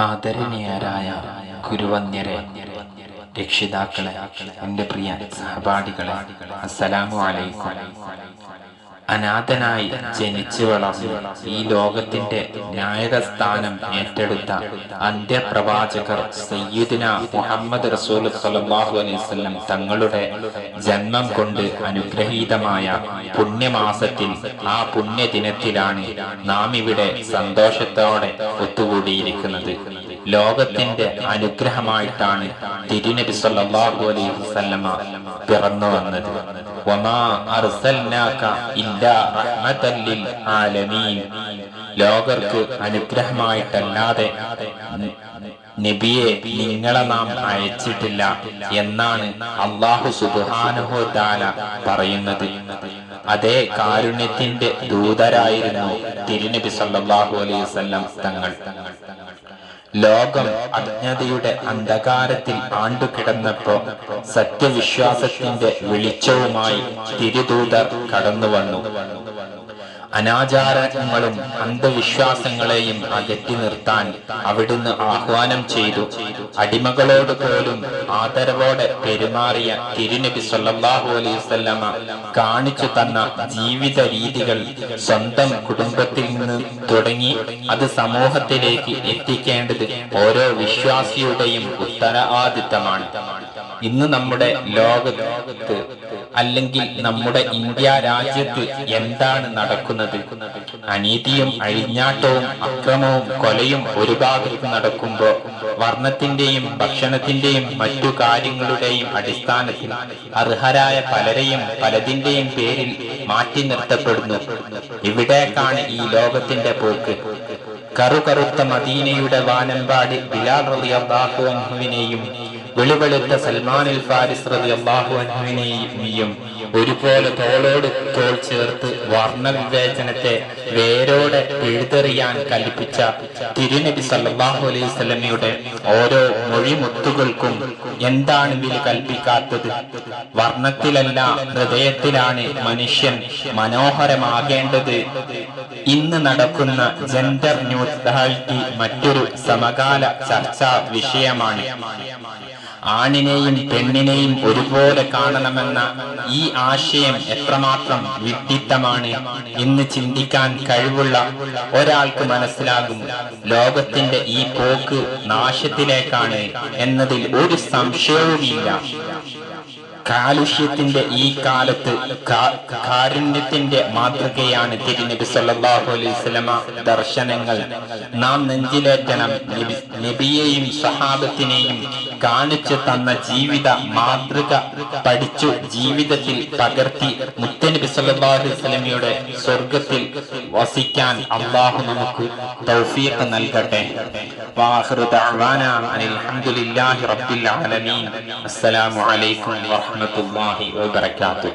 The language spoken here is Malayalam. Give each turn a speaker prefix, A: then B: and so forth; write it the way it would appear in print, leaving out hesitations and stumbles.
A: ആദരണീയരായ ഗുരുവന്യരെ, രക്ഷിതാക്കളെ, എൻ്റെ പ്രിയ സഹപാഠികളെ, അസ്സലാമു അലൈക്കും. അനാഥനായി ജനിച്ചു വളർന്നു ഈ ലോകത്തിന്റെ നായകസ്ഥാനം ഏറ്റെടുത്ത അന്ത്യപ്രവാചകർ സയ്യിദുനാ മുഹമ്മദ് റസൂൽ സ്വല്ലല്ലാഹു അലൈഹി വസല്ലം തങ്ങളുടെ ജന്മം കൊണ്ട് അനുഗ്രഹീതമായ പുണ്യമാസത്തിൽ, ആ പുണ്യദിനത്തിലാണ് നാം ഇവിടെ സന്തോഷത്തോടെ ഒത്തുകൂടിയിരിക്കുന്നത്. ലോകത്തിന്റെ അനുഗ്രഹമായിട്ടാണ് തിരുനബി സല്ലല്ലാഹു അലൈഹി വസല്ലമ പിറന്നു വന്നത്. വമാ അർസൽനാക ഇല്ലാ റഹ്മതൻ ലിൽ ആലമീൻ. ലോകർക്ക് അനുഗ്രഹമായിട്ടല്ലാതെ നബിയെ നിങ്ങളെ നാം അയച്ചിട്ടില്ല എന്നാണ് അല്ലാഹു സുബ്ഹാനഹു വ തആല പറയുന്നത്. അതേ കാരുണ്യത്തിന്റെ ദൂതരായിരുന്നു തിരുനബി സല്ലല്ലാഹു അലൈഹി വസല്ലം തങ്ങൾ. ലോകം അജ്ഞതയുടെ അന്ധകാരത്തിൽ ആണ്ടുകിടന്നപ്പോ സത്യവിശ്വാസത്തിന്റെ വെളിച്ചവുമായി തിരുദൂതർ കടന്നു വന്നു. അനാചാരങ്ങളും അന്ധവിശ്വാസങ്ങളെയും അകറ്റി നിർത്താൻ അവിടുന്ന് ആഹ്വാനം ചെയ്തു. അടിമകളോട് പോലും ആദരവോടെ പെരുമാറിയ തിരുനബി സല്ലല്ലാഹു അലൈഹി വസല്ലമ കാണിച്ചു തന്ന ജീവിത രീതികൾ സ്വന്തം കുടുംബത്തിൽ നിന്ന് തുടങ്ങി അത് സമൂഹത്തിലേക്ക് എത്തിക്കേണ്ടത് ഓരോ വിശ്വാസിയുടെയും ഉത്തരവാദിത്തമാണ്. ഇന്ന് നമ്മുടെ ലോകത്ത് അല്ലെങ്കിൽ നമ്മുടെ ഇന്ത്യ രാജ്യത്ത് എന്താണ് നടക്കുന്നത്? അനീതിയും അഴിഞ്ഞാട്ടവും അക്രമവും കൊലയും ഒരു ഭാഗത്ത് നടക്കുമ്പോ വർണ്ണത്തിന്റെയും ഭക്ഷണത്തിന്റെയും മറ്റു കാര്യങ്ങളുടെയും അടിസ്ഥാനത്തിൽ അർഹരായ പലരെയും പലതിന്റെയും പേരിൽ മാറ്റി നിർത്തപ്പെടുന്നു. ഇവിടേക്കാണ് ഈ ലോകത്തിന്റെ പോക്ക്. കറുകറുത്ത മദീനയുടെ വാനമ്പാടി ബിലാൽ റളിയല്ലാഹു അൻഹുവിനെയും വെളുവെളുത്ത സൽമാനുൽ ഫാരിസ് റളിയല്ലാഹു അൻഹുവിനെയും ഒരുപോലെ തോളോട് തോൾ ചേർത്ത് വർണ്ണവിവേചനത്തെ വേരോടെ പിഴുതെറിയാൻ കൽപ്പിച്ച തിരുനബി സല്ലല്ലാഹു അലൈഹി വസല്ലമയുടെ ഓരോ മൊഴിമുത്തുകൾക്കും എന്താണ് വില കൽപ്പിക്കാത്തത്? വർണ്ണത്തിലല്ല, ഹൃദയത്തിലാണ് മനുഷ്യൻ മനോഹരമാകേണ്ടത്. ഇന്ന് നടക്കുന്ന ജെൻഡർ ന്യൂട്രാലിറ്റി മറ്റൊരു സമകാല ചർച്ചാ വിഷയമാണ്. ആണിനെയും പെണ്ണിനെയും ഒരുപോലെ കാണണമെന്ന ഈ ആശയം എത്രമാത്രം വിഡ്ഢിത്തമാണ് എന്ന് ചിന്തിക്കാൻ കഴിവുള്ള ഒരാൾക്ക് മനസ്സിലാകും. ലോകത്തിന്റെ ഈ പോക്ക് നാശത്തിലേക്കാണ് എന്നതിൽ ഒരു സംശയവുമില്ല. കാലുഷ്യത്തിന്റെ ഈ കാലത്ത് കാരുണ്യത്തിന്റെ മാതൃകയാണ് തിരുനബി സല്ലല്ലാഹു അലൈഹി വസല്ലമ ദർശനങ്ങൾ. നാം നെഞ്ചിലേറ്റണം. നബിയെയും സ്വഹാബത്തിനെയും കാണിച്ചു തന്ന ജീവിത മാതൃക പഠിച്ചു ജീവിതത്തിൽ പകർത്തി മുത്തനബി സല്ലല്ലാഹു അലൈഹി വസല്ലമയുടെ സ്വർഗത്തിൽ വസിക്കാൻ അല്ലാഹു നമുക്ക് തൗഫീഖ് നൽകട്ടെ. വാഖിറു ദഅവാനാ അനിൽ ഹംദുലില്ലാഹി റബ്ബിൽ ആലമീൻ. അസ്സലാമു അലൈക്കും വറഹ്മത്തുള്ളാഹി വബറകാതുഹു.